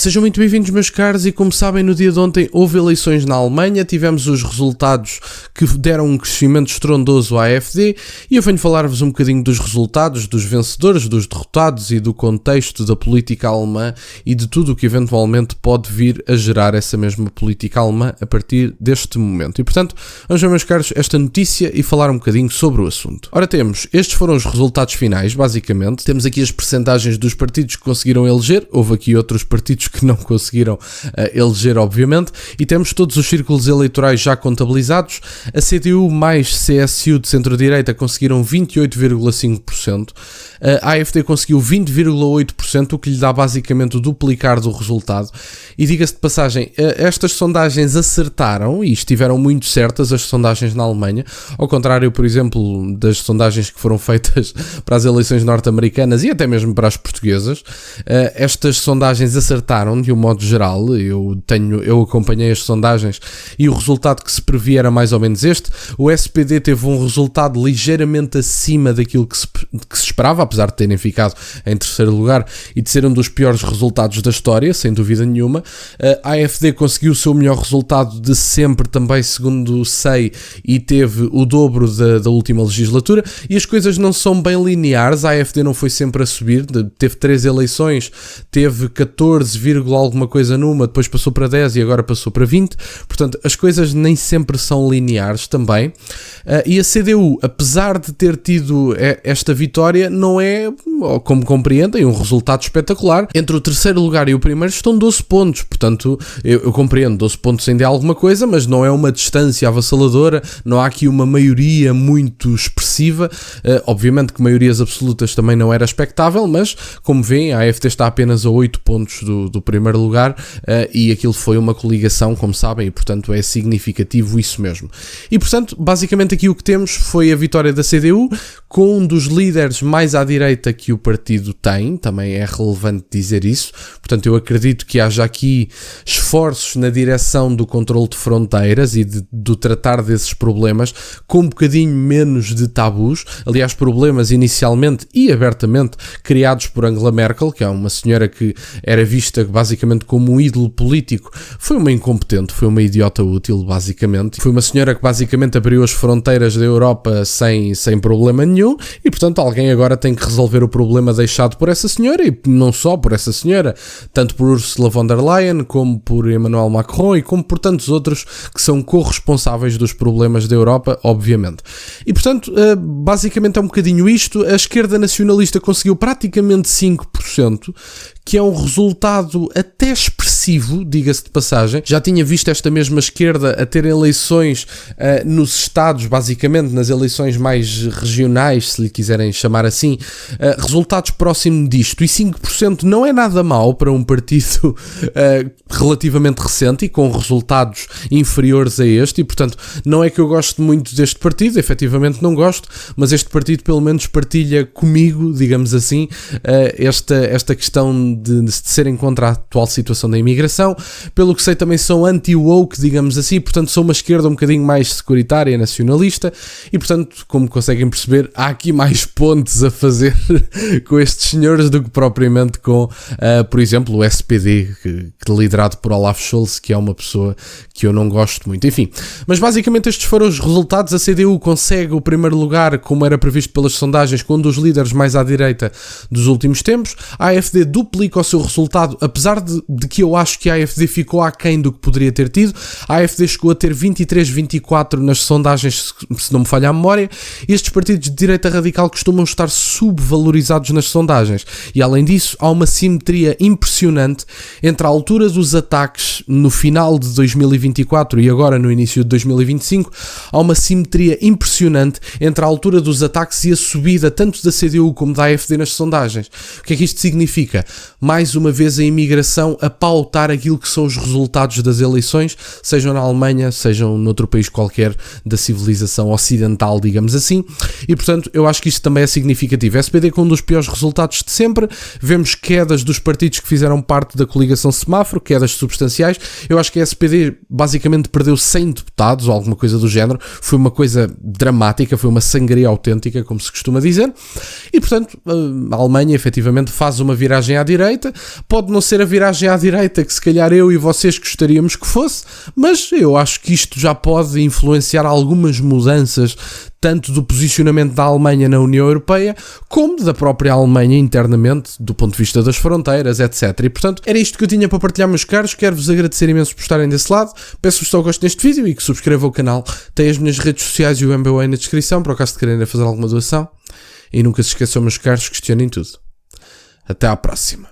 Sejam muito bem-vindos, meus caros, e como sabem, no dia de ontem houve eleições na Alemanha, tivemos os resultados que deram um crescimento estrondoso à AfD e eu venho falar-vos um bocadinho dos resultados, dos vencedores, dos derrotados e do contexto da política alemã e de tudo o que eventualmente pode vir a gerar essa mesma política alemã a partir deste momento. E portanto, vamos ver, meus caros, esta notícia e falar um bocadinho sobre o assunto. Ora, estes foram os resultados finais, basicamente. Temos aqui as percentagens dos partidos que conseguiram eleger, houve aqui outros partidos que não conseguiram eleger, obviamente, e temos todos os círculos eleitorais já contabilizados. A CDU mais CSU de centro-direita conseguiram 28,5%, a AfD conseguiu 20,8%, o que lhe dá basicamente o duplicar do resultado. E diga-se de passagem, estas sondagens acertaram e estiveram muito certas, as sondagens na Alemanha, ao contrário, por exemplo, das sondagens que foram feitas para as eleições norte-americanas e até mesmo para as portuguesas. Estas sondagens acertaram de um modo geral. Eu acompanhei as sondagens e o resultado que se previa era mais ou menos este. O SPD teve um resultado ligeiramente acima daquilo que se esperava, apesar de terem ficado em terceiro lugar e de ser um dos piores resultados da história, sem dúvida nenhuma. A AfD conseguiu o seu melhor resultado de sempre, também segundo sei, e teve o dobro da última legislatura, e as coisas não são bem lineares. A AfD não foi sempre a subir, teve 3 eleições, teve 14, alguma coisa numa, depois passou para 10 e agora passou para 20, portanto as coisas nem sempre são lineares também. E a CDU, apesar de ter tido esta vitória, não é, como compreendem, um resultado espetacular. Entre o terceiro lugar e o primeiro estão 12 pontos, portanto eu compreendo, 12 pontos ainda é alguma coisa, mas não é uma distância avassaladora, não há aqui uma maioria muito expressiva. Obviamente que maiorias absolutas também não era expectável, mas como veem, a AfD está apenas a 8 pontos do primeiro lugar, e aquilo foi uma coligação, como sabem, e portanto é significativo isso mesmo. E portanto, basicamente aqui o que temos foi a vitória da CDU, com um dos líderes mais à direita que o partido tem, também é relevante dizer isso. Portanto, eu acredito que haja aqui esforços na direção do controle de fronteiras e do tratar desses problemas com um bocadinho menos de tabus. Aliás, problemas inicialmente e abertamente criados por Angela Merkel, que é uma senhora que era vista basicamente como um ídolo político. Foi uma incompetente, foi uma idiota útil, basicamente. Foi uma senhora que basicamente abriu as fronteiras da Europa sem problema nenhum, e portanto alguém agora tem que resolver o problema deixado por essa senhora, e não só por essa senhora, tanto por Ursula von der Leyen, como por Emmanuel Macron e como por tantos outros que são corresponsáveis dos problemas da Europa, obviamente. E portanto, basicamente é um bocadinho isto. A esquerda nacionalista conseguiu praticamente 5%, que é um resultado até expressivo, diga-se de passagem. Já tinha visto esta mesma esquerda a ter eleições nos estados, basicamente nas eleições mais regionais, se lhe quiserem chamar assim, resultados próximos disto, e 5% não é nada mau para um partido relativamente recente e com resultados inferiores a este, e portanto não é que eu gosto muito deste partido, efetivamente não gosto, mas este partido pelo menos partilha comigo, digamos assim, esta questão de serem contra a atual situação da imigração. Pelo que sei, também são anti-woke, digamos assim, portanto são uma esquerda um bocadinho mais securitária, nacionalista, e portanto, como conseguem perceber, há aqui mais pontes a fazer com estes senhores do que propriamente com, por exemplo, o SPD, que liderado por Olaf Scholz, que é uma pessoa que eu não gosto muito. Enfim, mas basicamente estes foram os resultados. A CDU consegue o primeiro lugar, como era previsto pelas sondagens, com um dos líderes mais à direita dos últimos tempos. A AfD duplica o seu resultado, apesar de que eu acho que a AfD ficou aquém do que poderia ter tido. A AfD chegou a ter 23, 24 nas sondagens, se não me falha a memória. Estes partidos de direita radical costumam estar subvalorizados nas sondagens, e além disso há uma simetria impressionante entre a altura dos ataques no final de 2024 e agora no início de 2025. Há uma simetria impressionante entre a altura dos ataques e a subida tanto da CDU como da AfD nas sondagens. O que é que isto significa? Mais uma vez a imigração a pautar aquilo que são os resultados das eleições, sejam na Alemanha, sejam noutro país qualquer da civilização ocidental, digamos assim, e portanto eu acho que isto também é significativo. A SPD com um dos piores resultados de sempre, vemos quedas dos partidos que fizeram parte da coligação semáforo, quedas substanciais. Eu acho que a SPD basicamente perdeu 100 deputados ou alguma coisa do género, foi uma coisa dramática, foi uma sangria autêntica, como se costuma dizer, e portanto a Alemanha efetivamente faz uma viragem à direita. Pode não ser a viragem à direita que se calhar eu e vocês gostaríamos que fosse, mas eu acho que isto já pode influenciar algumas mudanças tanto do posicionamento da Alemanha na União Europeia, como da própria Alemanha internamente, do ponto de vista das fronteiras, etc. E, portanto, era isto que eu tinha para partilhar, meus caros. Quero-vos agradecer imenso por estarem desse lado. Peço-vos só gosto deste vídeo e que subscrevam o canal. Tem as minhas redes sociais e o MBWay na descrição, para o caso de quererem fazer alguma doação. E nunca se esqueçam, meus caros, questionem tudo. Até à próxima.